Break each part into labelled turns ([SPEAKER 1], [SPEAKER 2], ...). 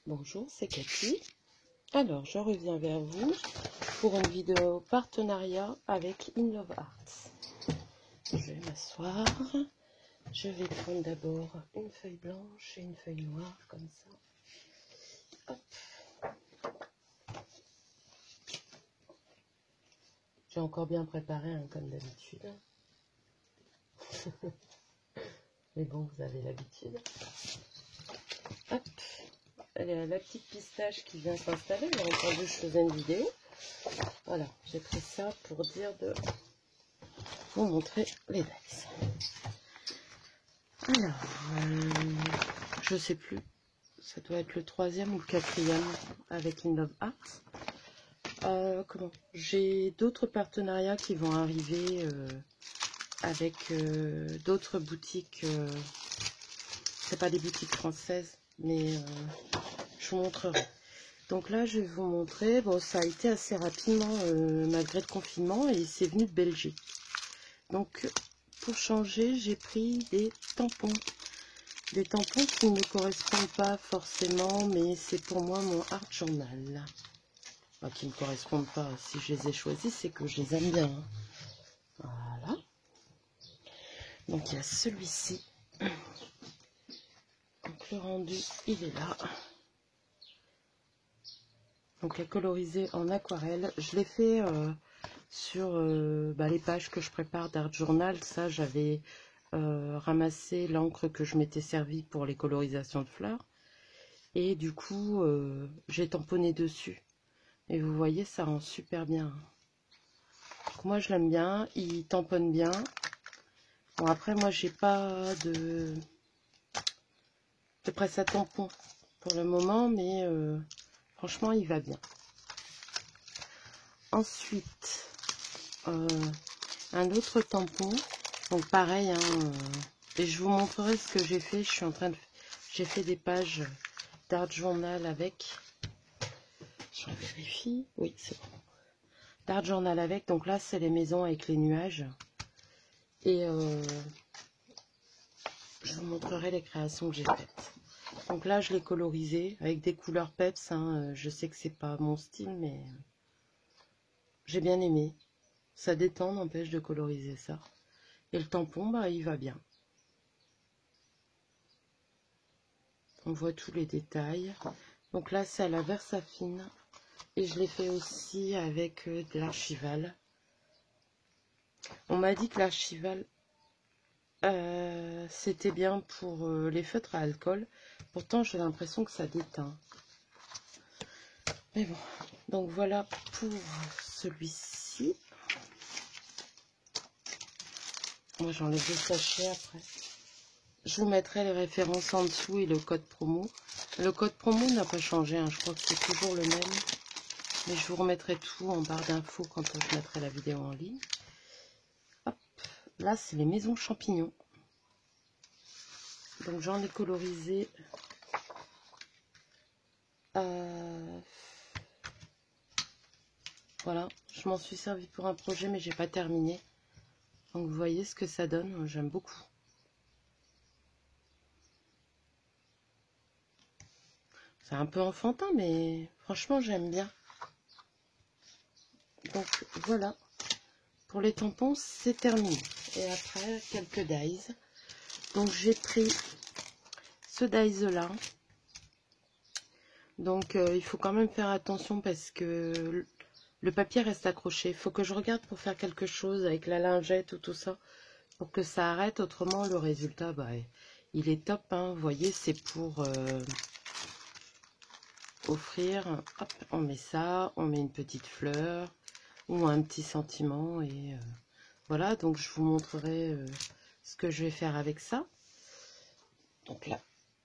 [SPEAKER 1] Bonjour, c'est Cathy. Alors, je reviens vers vous pour une vidéo partenariat avec In Love Arts. Je vais m'asseoir. Je vais prendre d'abord une feuille blanche et une feuille noire, comme ça. Hop. J'ai encore bien préparé, comme d'habitude. Mais bon, vous avez l'habitude. Hop. La petite pistache qui vient s'installer. Bien entendu, je faisais une vidéo. Voilà, j'ai pris ça pour dire de vous montrer les dice. Alors, je sais plus. Ça doit être le 3e ou le 4e avec In Love Arts. J'ai d'autres partenariats qui vont arriver avec d'autres boutiques. C'est pas des boutiques françaises, mais je vous montrerai. Donc là, je vais vous montrer. Bon, ça a été assez rapidement malgré le confinement et c'est venu de Belgique. Donc, pour changer, j'ai pris des tampons. Des tampons qui ne correspondent pas forcément, mais c'est pour moi mon art journal. Enfin, qui ne correspondent pas. Si je les ai choisis, c'est que je les aime bien. Hein. Voilà. Donc il y a celui-ci. Donc le rendu, il est là. Donc il est colorisé en aquarelle. Je l'ai fait sur les pages que je prépare d'art journal. Ça, j'avais ramassé l'encre que je m'étais servie pour les colorisations de fleurs. Et du coup, j'ai tamponné dessus. Et vous voyez, ça rend super bien. Donc moi, je l'aime bien. Il tamponne bien. Bon, après, moi, j'ai pas de presse à tampon pour le moment, mais franchement, il va bien. Ensuite, un autre tampon. Donc pareil, et je vous montrerai ce que j'ai fait. J'ai fait des pages d'art journal avec. Je vérifie. Oui, c'est bon. D'art journal avec. Donc là, c'est les maisons avec les nuages. Et je vous montrerai les créations que j'ai faites. Donc là, je l'ai colorisé avec des couleurs peps. Je sais que c'est pas mon style, mais j'ai bien aimé. Ça détend, n'empêche de coloriser ça. Et le tampon, il va bien. On voit tous les détails. Donc là, c'est à la Versafine. Et je l'ai fait aussi avec de l'archival. On m'a dit que l'archival, c'était bien pour les feutres à alcool. Pourtant, j'ai l'impression que ça déteint. Mais bon, donc voilà pour celui-ci. Moi, j'enlève le sachet après. Je vous mettrai les références en dessous et le code promo. Le code promo n'a pas changé, je crois que c'est toujours le même. Mais je vous remettrai tout en barre d'infos quand je mettrai la vidéo en ligne. Hop, là, c'est les maisons champignons. Donc, j'en ai colorisé. Voilà, je m'en suis servi pour un projet, mais j'ai pas terminé. Donc, vous voyez ce que ça donne. J'aime beaucoup. C'est un peu enfantin, mais franchement, j'aime bien. Donc, voilà. Pour les tampons, c'est terminé. Et après, quelques dies. Donc, j'ai pris ce dies-là. Donc, il faut quand même faire attention parce que le papier reste accroché. Il faut que je regarde pour faire quelque chose avec la lingette ou tout ça pour que ça arrête. Autrement, le résultat, il est top. Vous voyez, c'est pour offrir. Hop, on met ça, on met une petite fleur ou un petit sentiment. Et voilà, donc je vous montrerai ce que je vais faire avec ça. Donc là,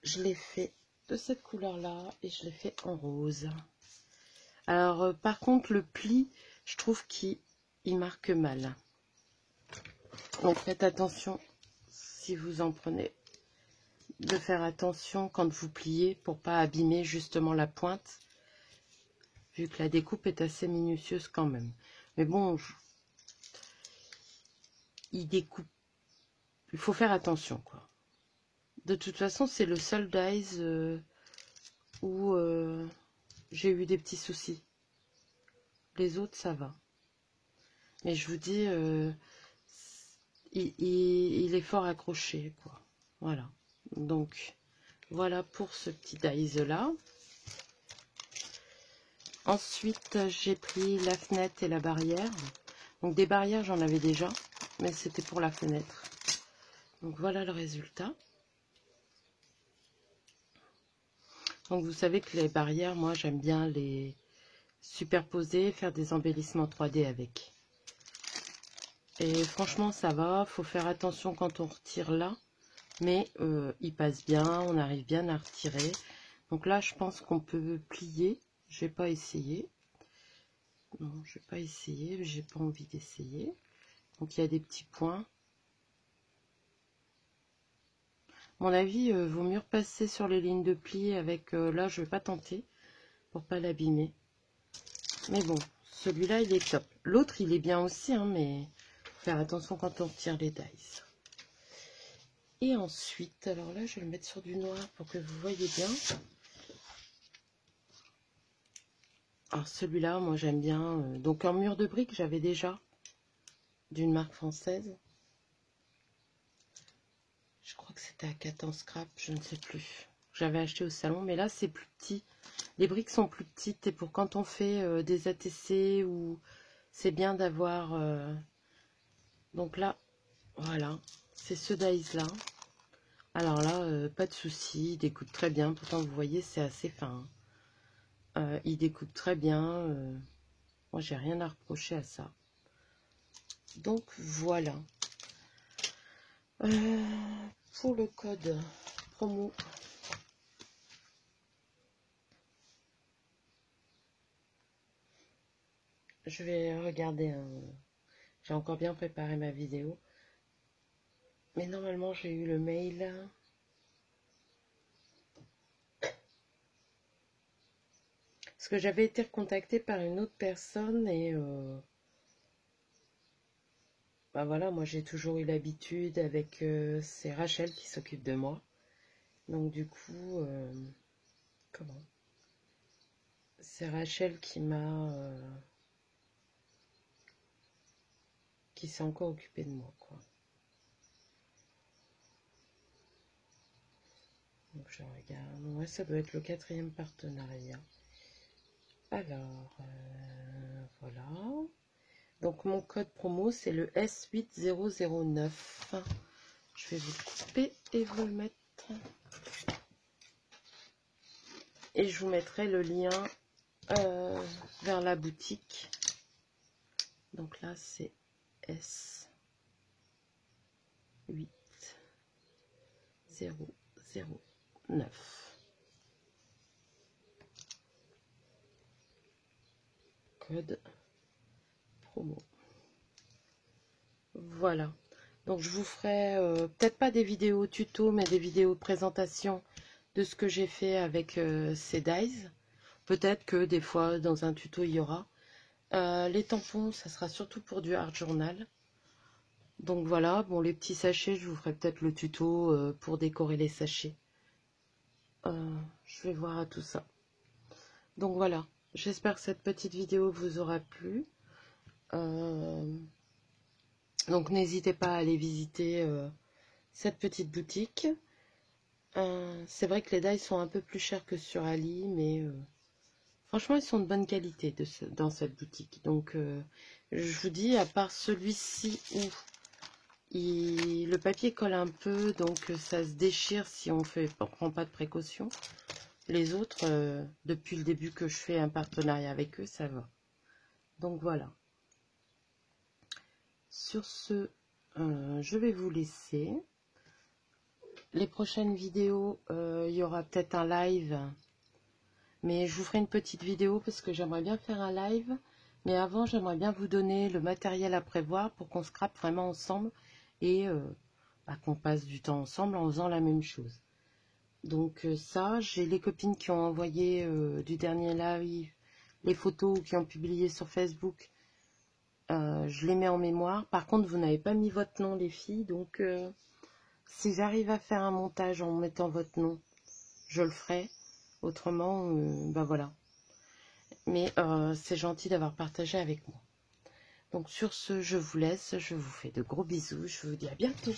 [SPEAKER 1] je l'ai fait de cette couleur-là et je l'ai fait en rose. Alors, par contre, le pli, je trouve qu'il marque mal. Donc, faites attention, si vous en prenez, de faire attention quand vous pliez pour pas abîmer justement la pointe, vu que la découpe est assez minutieuse quand même. Mais bon, il découpe. Il faut faire attention, quoi. De toute façon, c'est le seul dies où j'ai eu des petits soucis. Les autres, ça va. Mais je vous dis, il est fort accroché, quoi. Voilà. Donc, voilà pour ce petit dies là. Ensuite, j'ai pris la fenêtre et la barrière. Donc, des barrières, j'en avais déjà, mais c'était pour la fenêtre. Donc, voilà le résultat. Donc, vous savez que les barrières, moi, j'aime bien les superposer, faire des embellissements 3D avec. Et franchement, ça va. Faut faire attention quand on retire là. Mais il passe bien, on arrive bien à retirer. Donc là, je pense qu'on peut plier. Je n'ai pas essayé. Non, je n'ai pas essayé. J'ai pas envie d'essayer. Donc il y a des petits points. À mon avis, vaut mieux repasser sur les lignes de pli avec... là, je ne vais pas tenter pour pas l'abîmer. Mais bon, celui-là, il est top. L'autre, il est bien aussi, hein, mais faut faire attention quand on retire les dies. Et ensuite, alors là, je vais le mettre sur du noir pour que vous voyez bien. Alors celui-là, moi j'aime bien. Donc en mur de briques, j'avais déjà d'une marque française. Je crois que c'était à 14 scrap, je ne sais plus. J'avais acheté au salon, mais là c'est plus petit. Les briques sont plus petites et pour quand on fait des ATC ou c'est bien d'avoir. Donc là, voilà, c'est ce dies là. Alors là, pas de souci, il découpe très bien. Pourtant vous voyez, c'est assez fin. Il découpe très bien. Moi j'ai rien à reprocher à ça. Donc voilà. Pour le code promo, je vais regarder. J'ai encore bien préparé ma vidéo. Mais normalement, j'ai eu le mail. Parce que j'avais été recontactée par une autre personne et... bah voilà, moi j'ai toujours eu l'habitude avec... c'est Rachel qui s'occupe de moi. Donc du coup... comment? C'est Rachel qui m'a... qui s'est encore occupée de moi, quoi. Donc je regarde. Ouais, ça doit être le 4e partenariat. Alors, voilà. Donc mon code promo, c'est le S8009. Je vais vous le couper et vous le mettre. Et je vous mettrai le lien vers la boutique. Donc là, c'est S8009. Code promo. Voilà. Donc je vous ferai peut-être pas des vidéos tuto, mais des vidéos de présentation de ce que j'ai fait avec ces dies. Peut-être que des fois dans un tuto il y aura. Les tampons, ça sera surtout pour du art journal. Donc voilà, bon les petits sachets, je vous ferai peut-être le tuto pour décorer les sachets. Je vais voir à tout ça. Donc voilà, j'espère que cette petite vidéo vous aura plu. Donc n'hésitez pas à aller visiter cette petite boutique. C'est vrai que les dies sont un peu plus chers que sur Ali, mais franchement ils sont de bonne qualité dans cette boutique. Donc je vous dis, à part celui-ci où le papier colle un peu, donc ça se déchire si on prend pas de précaution. Les autres, depuis le début que je fais un partenariat avec eux, ça va. Donc voilà. Sur ce, je vais vous laisser. Les prochaines vidéos, il y aura peut-être un live. Mais je vous ferai une petite vidéo parce que j'aimerais bien faire un live. Mais avant, j'aimerais bien vous donner le matériel à prévoir pour qu'on scrape vraiment ensemble. Et qu'on passe du temps ensemble en faisant la même chose. Donc ça, j'ai les copines qui ont envoyé du dernier live les photos ou qui ont publié sur Facebook. Je les mets en mémoire. Par contre, vous n'avez pas mis votre nom, les filles. Donc, si j'arrive à faire un montage en mettant votre nom, je le ferai. Autrement, ben voilà. Mais c'est gentil d'avoir partagé avec moi. Donc sur ce, je vous laisse. Je vous fais de gros bisous. Je vous dis à bientôt.